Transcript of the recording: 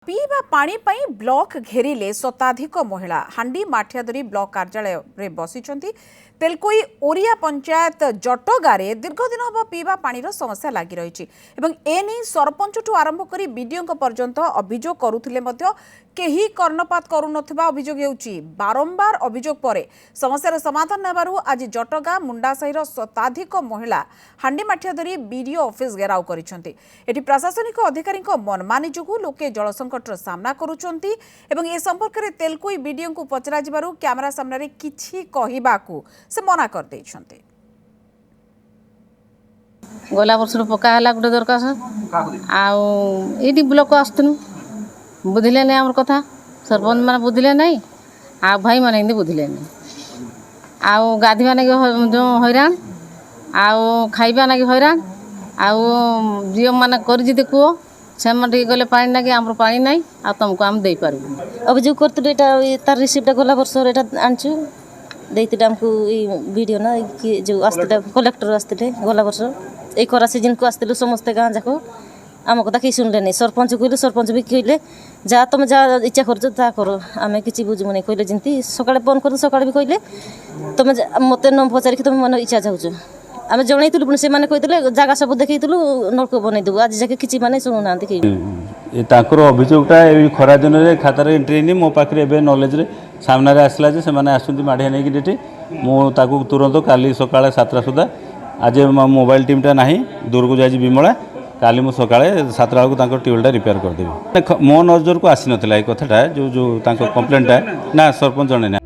पीवा पानी पई ब्लॉक घेरिले शताधिक महिला हांडी माठियादरी ब्लॉक कार्यालय रे बसिचंती। तेलकोई ओरिया पंचायत जटगारे दीर्घ दिन हम पीवा पानी समस्या लगी रही एने सरपंचठू आरंभ कर बीडीओ पर्यंत अभियोग करुथिले मध्य केही कर्णपात करुनथिबा अभियोग हेउची। बारंबार अभियोग परे समस्यार समाधान नेबारु आज जटगा मुंडासाहीर शताधिक महिला हांडी माठिया धरी बीडीओ ऑफिस घेराव करिसेंती। एटी प्रशासनिक अधिकारी मनमानी जोगु लोके जल संकटर सामना करुचंती एवं ए संपर्क में तेलकोई बीडीओ को पचरा जिबारु कैमरा सामने किछि कहिबाकू से मना कर देइछंती। गला वर्ष पका है गोटे दरखास्त आईटी ब्लॉक आसतनु बुझिले नहीं आम कथा सरपंच मैंने बुझिले नहीं आ भाई मैंने हिंदी बुझिले नहीं आउ गाधवा ना जो हैरान आउ खाइबा ना हैरान आउ झील मैंने कर कूह से गले पा ना कि आम पा ना आ तुमको आम दे पार अभियोग करते तार रिसीप्टा गला वर्ष आनचु देते आमको वीडियो ना कि जो आसते कलेक्टर आसते गला वर्ष ये खरा सीजन को आसलु समस्ते गाँ जाक आम कथा कि शुणिले नहीं सरपंच कहले सरपंच भी कहले जा तुम जा इच्छा कर कर आम कि बुझमु नहीं कहले जमी सकाଳେ फोन कर सकाଳେ भी कहले तुम मत न पचारिक तुम मन इच्छा जाऊँ आम जनईलु पुणी से कहते जगह सब देखल नलक बनईदेबू आज जाके किसी माने शुणुना अभियोगटा खरा दिन में खातार एंट्री नहीं मो पाखे नॉलेज रे सामने आसला जे से आसुँच माढ़िया नहीं कि मुझे तुरंत काली सकाଳେ 7टा सुधा आज मोबाइल टीमटा ना दूर को जाए विमला काली मुझे सकाଳେ 7टा बेलू ट्यूबवेलटा रिपेयर करदेवी मो नजर को आसी नाला कथाटा जो जो कम्प्लेनटा ना सरपंच जन